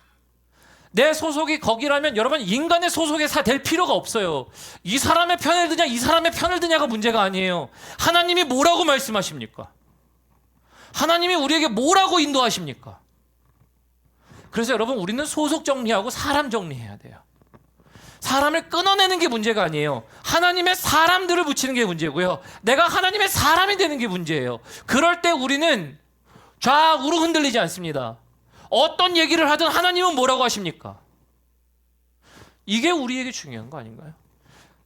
내 소속이 거기라면 여러분 인간의 소속에 될 필요가 없어요. 이 사람의 편을 드냐 이 사람의 편을 드냐가 문제가 아니에요. 하나님이 뭐라고 말씀하십니까? 하나님이 우리에게 뭐라고 인도하십니까? 그래서 여러분 우리는 소속 정리하고 사람 정리해야 돼요. 사람을 끊어내는 게 문제가 아니에요. 하나님의 사람들을 붙이는 게 문제고요. 내가 하나님의 사람이 되는 게 문제예요. 그럴 때 우리는 좌우로 흔들리지 않습니다. 어떤 얘기를 하든 하나님은 뭐라고 하십니까? 이게 우리에게 중요한 거 아닌가요?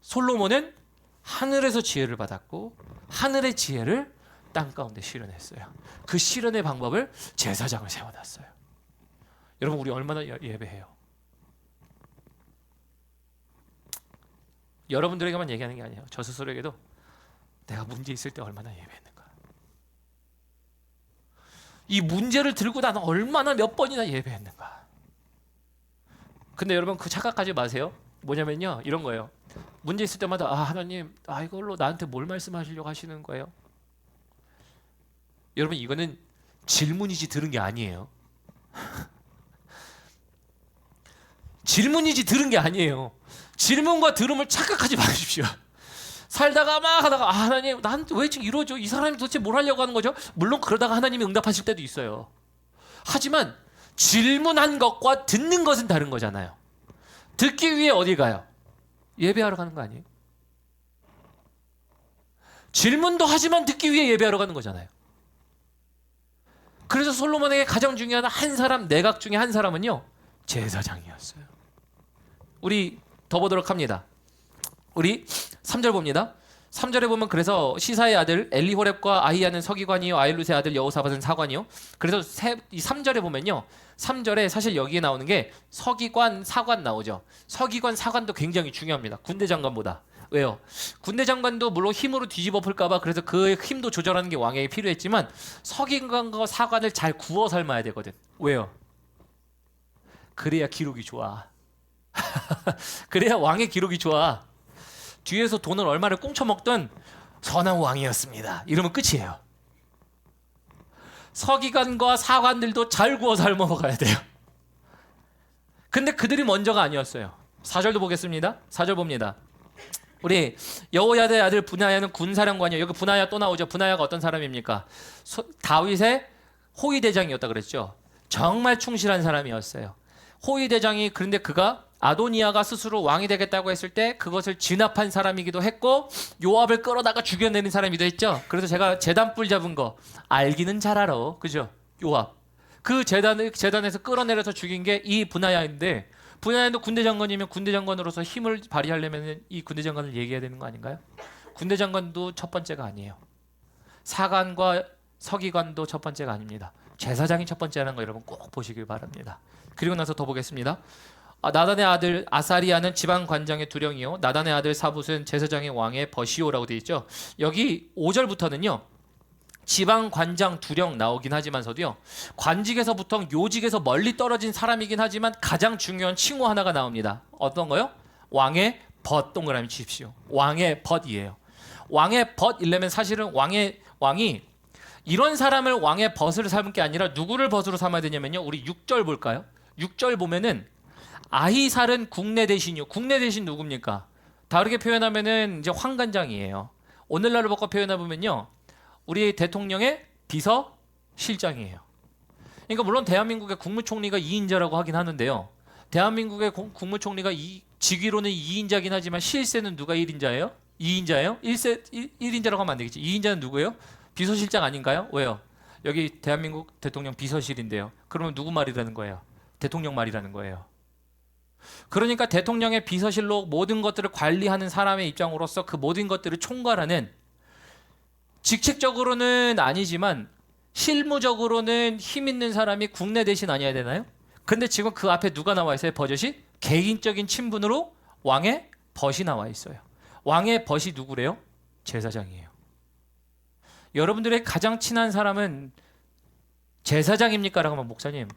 솔로몬은 하늘에서 지혜를 받았고 하늘의 지혜를 땅 가운데 실현했어요. 그 실현의 방법을 제사장을 세워놨어요. 여러분 우리 얼마나 예배해요? 여러분들에게만 얘기하는 게 아니에요. 저 스스로에게도 내가 문제 있을 때 얼마나 예배했는가. 이 문제를 들고 나는 얼마나 몇 번이나 예배했는가. 근데 여러분 그 착각하지 마세요. 뭐냐면요. 이런 거예요. 문제 있을 때마다 아 하나님 이걸로 나한테 뭘 말씀하시려고 하시는 거예요? 여러분 이거는 질문이지 들은 게 아니에요. 질문이지 들은 게 아니에요. 질문과 들음을 착각하지 마십시오. 살다가 막 하다가 하나님 나한테 왜 지금 이러죠? 이 사람이 도대체 뭘 하려고 하는 거죠? 물론 그러다가 하나님이 응답하실 때도 있어요. 하지만 질문한 것과 듣는 것은 다른 거잖아요. 듣기 위해 어디 가요? 예배하러 가는 거 아니에요? 질문도 하지만 듣기 위해 예배하러 가는 거잖아요. 그래서 솔로몬에게 가장 중요한 한 사람, 내각 중에 한 사람은요 제사장이었어요. 우리 더 보도록 합니다. 우리 3절 봅니다. 3절에 보면 그래서 시사의 아들 엘리호렙과 아히야는 서기관이요 아일룻의 아들 여호사밧은 사관이요. 그래서 이 3절에 보면요. 3절에 사실 여기에 나오는 게 서기관, 사관 나오죠. 서기관, 사관도 굉장히 중요합니다. 군대 장관보다. 왜요? 군대 장관도 물론 힘으로 뒤집어 풀까봐 그래서 그 힘도 조절하는 게 왕에게 필요했지만 서기관과 사관을 잘 구워 삶아야 되거든. 왜요? 그래야 기록이 좋아. 그래야 왕의 기록이 좋아. 뒤에서 돈을 얼마를 꽁쳐먹던 선한 왕이었습니다. 이러면 끝이에요. 서기관과 사관들도 잘 구워 삶아 먹어야 돼요. 근데 그들이 먼저가 아니었어요. 4절도 보겠습니다. 4절 봅니다. 우리 여호야다의 아들 분하야는 군사령관이에요. 여기 분하야 또 나오죠. 분하야가 어떤 사람입니까? 다윗의 호위 대장이었다 그랬죠. 정말 충실한 사람이었어요. 호위 대장이 그런데 그가 아도니아가 스스로 왕이 되겠다고 했을 때 그것을 진압한 사람이기도 했고 요압을 끌어다가 죽여내는 사람이기도 했죠. 그래서 제가 제단불 잡은 거 알기는 잘 알아. 그죠? 요압. 그 제단에서 끌어내려서 죽인 게 이 분하야인데 분하야도 군대 장관이면 군대 장관으로서 힘을 발휘하려면 이 군대 장관을 얘기해야 되는 거 아닌가요? 군대 장관도 첫 번째가 아니에요. 사관과 서기관도 첫 번째가 아닙니다. 제사장이 첫 번째라는 거 여러분 꼭 보시길 바랍니다. 그리고 나서 더 보겠습니다. 나단의 아들 아사리아는 지방 관장의 두령이요 나단의 아들 사붓은 제사장의 왕의 버시오라고 되어 있죠. 여기 5절부터는요. 지방 관장 두령 나오긴 하지만서도요. 관직에서 보통 요직에서 멀리 떨어진 사람이긴 하지만 가장 중요한 칭호 하나가 나옵니다. 어떤 거요? 왕의 벗 동그라미 치십시오. 왕의 벗이에요. 왕의 벗이려면 사실은 왕이 이런 사람을 왕의 벗을 삼을 게 아니라 누구를 벗으로 삼아야 되냐면요. 우리 6절 볼까요? 6절 보면은 아히살은 국내 대신이요. 국내 대신 누굽니까? 다르게 표현하면은 이제 황관장이에요. 오늘날로 바꿔 표현해 보면요. 우리 대통령의 비서실장이에요. 그러니까 물론 대한민국의 국무총리가 2인자라고 하긴 하는데요. 대한민국의 국무총리가 직위로는 2인자긴 하지만 실세는 누가 1인자예요? 2인자예요? 1인자라고 하면 안 되겠지. 2인자는 누구예요? 비서실장 아닌가요? 왜요? 여기 대한민국 대통령 비서실인데요. 그러면 누구 말이라는 거예요? 대통령 말이라는 거예요. 그러니까 대통령의 비서실로 모든 것들을 관리하는 사람의 입장으로서 그 모든 것들을 총괄하는 직책적으로는 아니지만 실무적으로는 힘 있는 사람이 국내 대신 아니어야 되나요? 근데 지금 그 앞에 누가 나와 있어요? 버젓이? 개인적인 친분으로 왕의 벗이 나와 있어요. 왕의 벗이 누구래요? 제사장이에요. 여러분들의 가장 친한 사람은 제사장입니까? 라고 하면 목사님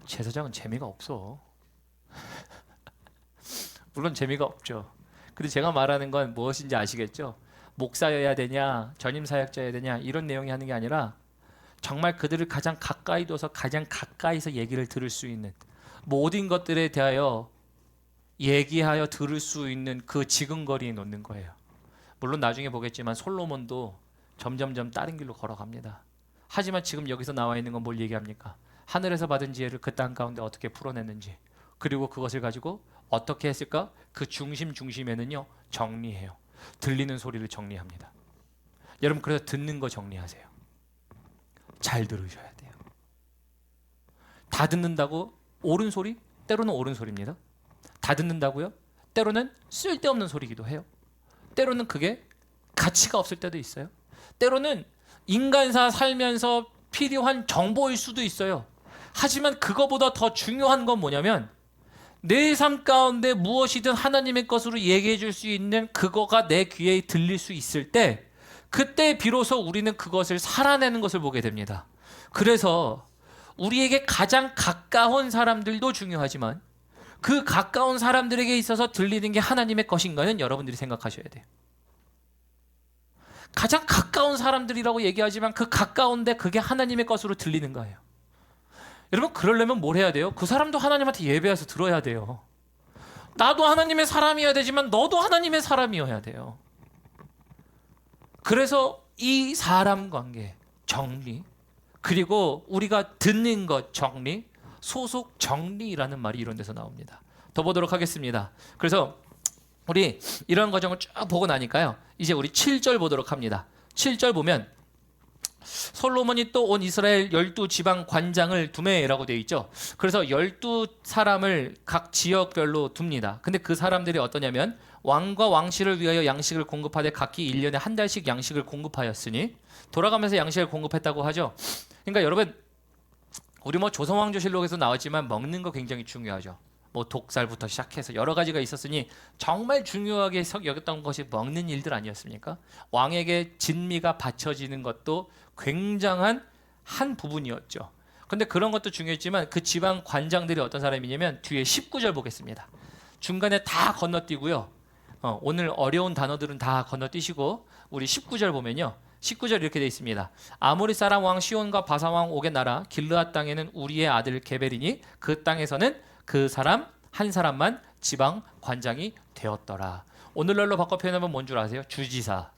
제사장은 재미가 없어. 물론 재미가 없죠. 근데 제가 말하는 건 무엇인지 아시겠죠? 목사여야 되냐 전임 사역자여야 되냐 이런 내용이 하는 게 아니라 정말 그들을 가장 가까이 둬서 가장 가까이서 얘기를 들을 수 있는 모든 것들에 대하여 얘기하여 들을 수 있는 그 지근거리에 놓는 거예요. 물론 나중에 보겠지만 솔로몬도 점점점 다른 길로 걸어갑니다. 하지만 지금 여기서 나와 있는 건 뭘 얘기합니까? 하늘에서 받은 지혜를 그 땅 가운데 어떻게 풀어냈는지 그리고 그것을 가지고 어떻게 했을까? 그 중심에는요 정리해요. 들리는 소리를 정리합니다. 여러분 그래서 듣는 거 정리하세요. 잘 들으셔야 돼요. 다 듣는다고 옳은 소리? 때로는 옳은 소리입니다. 다 듣는다고요? 때로는 쓸데없는 소리이기도 해요. 때로는 그게 가치가 없을 때도 있어요. 때로는 인간사 살면서 필요한 정보일 수도 있어요. 하지만 그거보다 더 중요한 건 뭐냐면 내 삶 가운데 무엇이든 하나님의 것으로 얘기해 줄 수 있는 그거가 내 귀에 들릴 수 있을 때 그때 비로소 우리는 그것을 살아내는 것을 보게 됩니다. 그래서 우리에게 가장 가까운 사람들도 중요하지만 그 가까운 사람들에게 있어서 들리는 게 하나님의 것인가는 여러분들이 생각하셔야 돼요. 가장 가까운 사람들이라고 얘기하지만 그 가까운데 그게 하나님의 것으로 들리는 거예요. 여러분 그러려면 뭘 해야 돼요? 그 사람도 하나님한테 예배해서 들어야 돼요. 나도 하나님의 사람이어야 되지만 너도 하나님의 사람이어야 돼요. 그래서 이 사람 관계 정리 그리고 우리가 듣는 것 정리 소속 정리라는 말이 이런 데서 나옵니다. 더 보도록 하겠습니다. 그래서 우리 이런 과정을 쭉 보고 나니까요. 이제 우리 7절 보도록 합니다. 7절 보면 솔로몬이 또 온 이스라엘 12지방 관장을 두매라고 되어 있죠. 그래서 12사람을 각 지역별로 둡니다. 근데 그 사람들이 어떠냐면 왕과 왕실을 위하여 양식을 공급하되 각기 1년에 한 달씩 양식을 공급하였으니 돌아가면서 양식을 공급했다고 하죠. 그러니까 여러분 우리 조선왕조실록에서 나왔지만 먹는 거 굉장히 중요하죠. 독살부터 시작해서 여러 가지가 있었으니 정말 중요하게 여겼던 것이 먹는 일들 아니었습니까? 왕에게 진미가 바쳐지는 것도 굉장한 한 부분이었죠. 근데 그런 것도 중요했지만 그 지방 관장들이 어떤 사람이냐면 뒤에 19절 보겠습니다. 중간에 다 건너뛰고요. 오늘 어려운 단어들은 다 건너뛰시고 우리 19절 보면요. 19절 이렇게 되어 있습니다. 아모리 사람 왕 시온과 바산 왕 옥의 나라 길르앗 땅에는 우리의 아들 게벨이니 그 땅에서는 그 사람 한 사람만 지방 관장이 되었더라. 오늘날로 바꿔 표현하면 뭔 줄 아세요? 주지사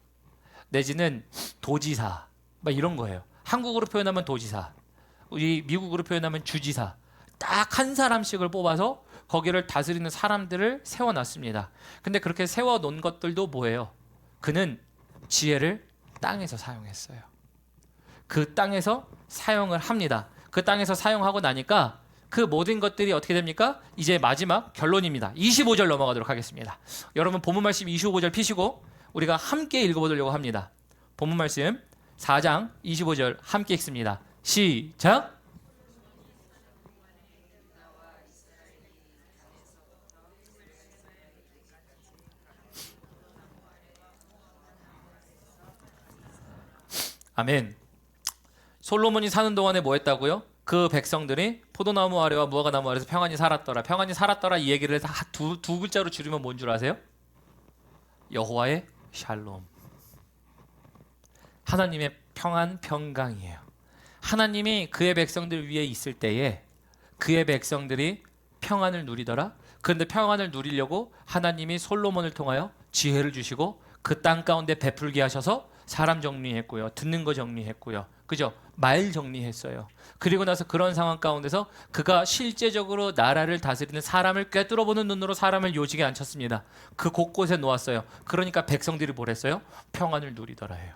내지는 도지사 막 이런 거예요. 한국어로 표현하면 도지사, 우리 미국으로 표현하면 주지사. 딱 한 사람씩을 뽑아서 거기를 다스리는 사람들을 세워놨습니다. 근데 그렇게 세워놓은 것들도 뭐예요? 그는 지혜를 땅에서 사용했어요. 그 땅에서 사용을 합니다. 그 땅에서 사용하고 나니까 그 모든 것들이 어떻게 됩니까? 이제 마지막 결론입니다. 25절 넘어가도록 하겠습니다. 여러분 본문 말씀 25절 피시고 우리가 함께 읽어보려고 합니다. 본문 말씀 4장 25절 함께 읽습니다. 시작! 아멘. 솔로몬이 사는 동안에 뭐 했다고요? 그 백성들이 포도나무 아래와 무화과나무 아래에서 평안히 살았더라. 평안히 살았더라 이 얘기를 두 글자로 줄이면 뭔 줄 아세요? 여호와의 샬롬. 하나님의 평안, 평강이에요. 하나님이 그의 백성들 위에 있을 때에 그의 백성들이 평안을 누리더라. 그런데 평안을 누리려고 하나님이 솔로몬을 통하여 지혜를 주시고 그 땅 가운데 베풀게 하셔서 사람 정리했고요. 듣는 거 정리했고요. 그죠? 말 정리했어요. 그리고 나서 그런 상황 가운데서 그가 실제적으로 나라를 다스리는 사람을 꿰뚫어보는 눈으로 사람을 요직에 앉혔습니다. 그 곳곳에 놓았어요. 그러니까 백성들이 뭘 했어요? 평안을 누리더라 해요.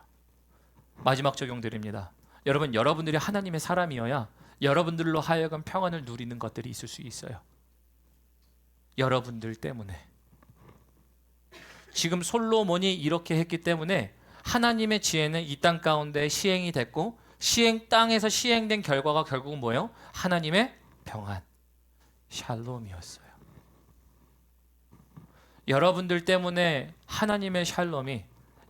마지막 적용드립니다. 여러분, 여러분들이 하나님의 사람이어야 여러분들로 하여금 평안을 누리는 것들이 있을 수 있어요. 여러분들 때문에. 지금 솔로몬이 이렇게 했기 때문에 하나님의 지혜는 이 땅 가운데 시행이 됐고 땅에서 시행된 결과가 결국은 뭐예요? 하나님의 평안, 샬롬이었어요. 여러분들 때문에 하나님의 샬롬이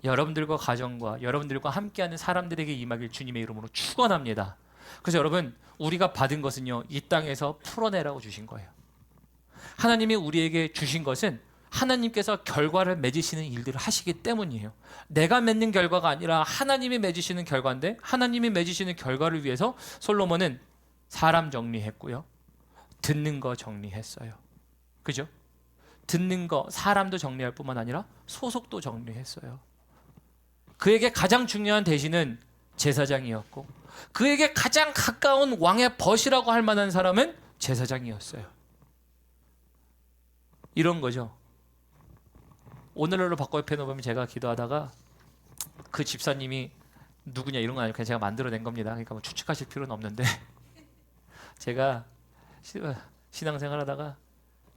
여러분들과 가정과 여러분들과 함께하는 사람들에게 임하길 주님의 이름으로 축원합니다. 그래서 여러분, 우리가 받은 것은요, 이 땅에서 풀어내라고 주신 거예요. 하나님이 우리에게 주신 것은 하나님께서 결과를 맺으시는 일들을 하시기 때문이에요. 내가 맺는 결과가 아니라 하나님이 맺으시는 결과인데, 하나님이 맺으시는 결과를 위해서 솔로몬은 사람 정리했고요, 듣는 거 정리했어요. 그죠? 듣는 거, 사람도 정리할 뿐만 아니라 소속도 정리했어요. 그에게 가장 중요한 대신은 제사장이었고, 그에게 가장 가까운 왕의 벗이라고 할 만한 사람은 제사장이었어요. 이런 거죠. 오늘날로 바꿔 펴놓으면 제가 기도하다가 그 집사님이 누구냐 이런 거 아니고 그냥 제가 만들어낸 겁니다. 그러니까 뭐 추측하실 필요는 없는데 제가 신앙생활 하다가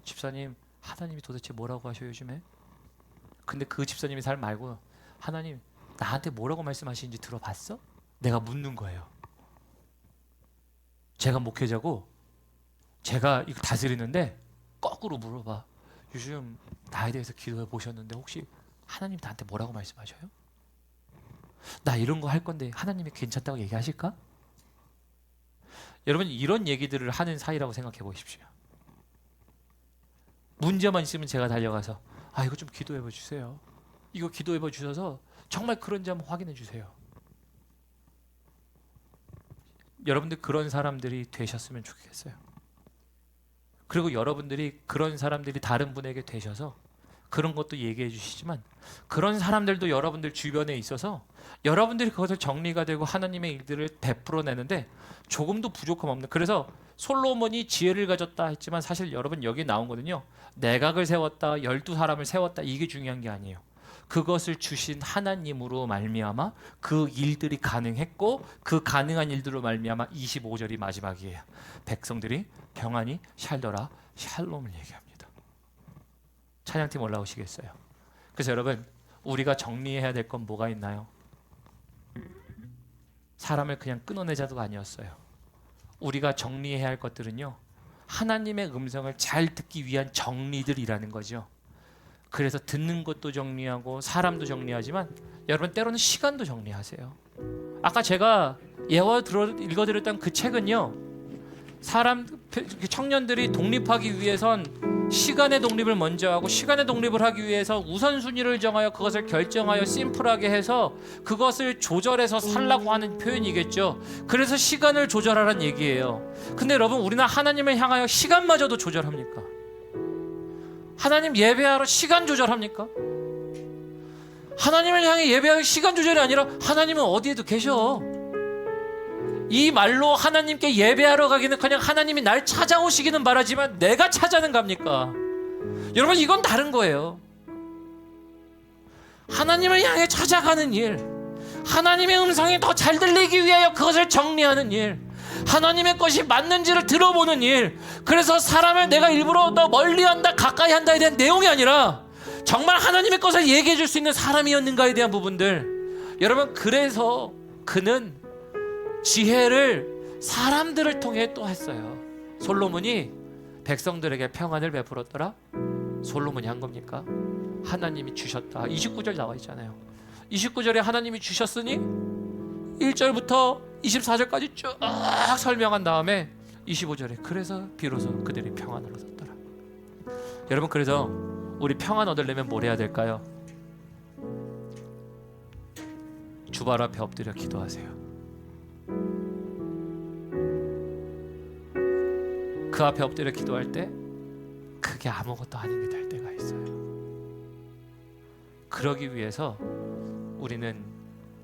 집사님, 하나님이 도대체 뭐라고 하셔요 요즘에? 근데 그 집사님이 잘 말고, 하나님 나한테 뭐라고 말씀하시는지 들어봤어? 내가 묻는 거예요. 제가 목회자고 제가 이거 다스리는데 거꾸로 물어봐. 요즘 나에 대해서 기도해 보셨는데 혹시 하나님 나한테 뭐라고 말씀하셔요? 나 이런 거 할 건데 하나님이 괜찮다고 얘기하실까? 여러분, 이런 얘기들을 하는 사이라고 생각해 보십시오. 문제만 있으면 제가 달려가서 이거 좀 기도해 봐 주세요. 이거 기도해 봐 주셔서 정말 그런지 한번 확인해 주세요. 여러분들 그런 사람들이 되셨으면 좋겠어요. 그리고 여러분들이 그런 사람들이 다른 분에게 되셔서 그런 것도 얘기해 주시지만, 그런 사람들도 여러분들 주변에 있어서 여러분들이 그것을 정리가 되고 하나님의 일들을 베풀어내는데 조금도 부족함 없는. 그래서 솔로몬이 지혜를 가졌다 했지만 사실 여러분 여기 나온 거는요, 내각을 세웠다, 12사람을 세웠다, 이게 중요한 게 아니에요. 그것을 주신 하나님으로 말미암아 그 일들이 가능했고, 그 가능한 일들로 말미암아 25절이 마지막이에요. 백성들이 평안히 살더라, 샬롬을 얘기합니다. 찬양팀 올라오시겠어요? 그래서 여러분, 우리가 정리해야 될 건 뭐가 있나요? 사람을 그냥 끊어내자도 아니었어요. 우리가 정리해야 할 것들은요, 하나님의 음성을 잘 듣기 위한 정리들이라는 거죠. 그래서 듣는 것도 정리하고 사람도 정리하지만 여러분, 때로는 시간도 정리하세요. 아까 제가 읽어드렸던 그 책은요, 청년들이 독립하기 위해선 시간의 독립을 먼저 하고, 시간의 독립을 하기 위해서 우선순위를 정하여 그것을 결정하여 심플하게 해서 그것을 조절해서 살라고 하는 표현이겠죠. 그래서 시간을 조절하라는 얘기예요. 근데 여러분, 우리는 하나님을 향하여 시간마저도 조절합니까? 하나님 예배하러 시간 조절합니까? 하나님을 향해 예배하는 시간 조절이 아니라 하나님은 어디에도 계셔. 이 말로 하나님께 예배하러 가기는 그냥 하나님이 날 찾아오시기는 바라지만 내가 찾아는 갑니까? 여러분, 이건 다른 거예요. 하나님을 향해 찾아가는 일, 하나님의 음성이 더 잘 들리기 위하여 그것을 정리하는 일, 하나님의 것이 맞는지를 들어보는 일. 그래서 사람을 내가 일부러 더 멀리한다 가까이 한다에 대한 내용이 아니라 정말 하나님의 것을 얘기해 줄 수 있는 사람이었는가에 대한 부분들. 여러분, 그래서 그는 지혜를 사람들을 통해 또 했어요. 솔로몬이 백성들에게 평안을 베풀었더라. 솔로몬이 한 겁니까? 하나님이 주셨다. 29절 나와 있잖아요. 29절에 하나님이 주셨으니 1절부터 24절까지 쭉 설명한 다음에 25절에 그래서 비로소 그들이 평안을 얻었더라. 여러분, 그래서 우리 평안 얻으려면 뭘 해야 될까요? 주발 앞에 엎드려 기도하세요. 그 앞에 엎드려 기도할 때 그게 아무것도 아닌 게 될 때가 있어요. 그러기 위해서 우리는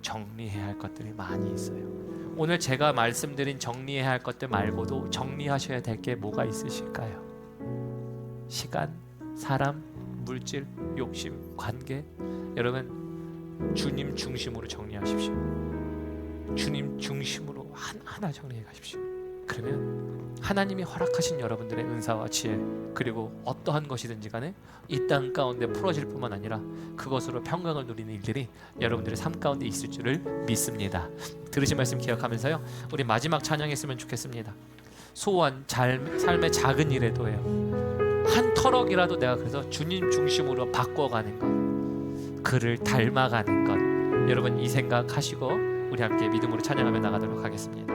정리해야 할 것들이 많이 있어요. 오늘 제가 말씀드린 정리해야 할 것들 말고도 정리하셔야 될 게 뭐가 있으실까요? 시간, 사람, 물질, 욕심, 관계. 여러분, 주님 중심으로 정리하십시오. 주님 중심으로 하나하나 정리해 가십시오. 그러면 하나님이 허락하신 여러분들의 은사와 지혜, 그리고 어떠한 것이든지 간에 이 땅 가운데 풀어질 뿐만 아니라 그것으로 평강을 누리는 일들이 여러분들의 삶 가운데 있을 줄을 믿습니다. 들으신 말씀 기억하면서요, 우리 마지막 찬양했으면 좋겠습니다. 소원, 삶의 작은 일에도 해요. 한 터럭이라도 내가 그래서 주님 중심으로 바꿔가는 것, 그를 닮아가는 것. 여러분, 이 생각하시고 우리 함께 믿음으로 찬양하며 나가도록 하겠습니다.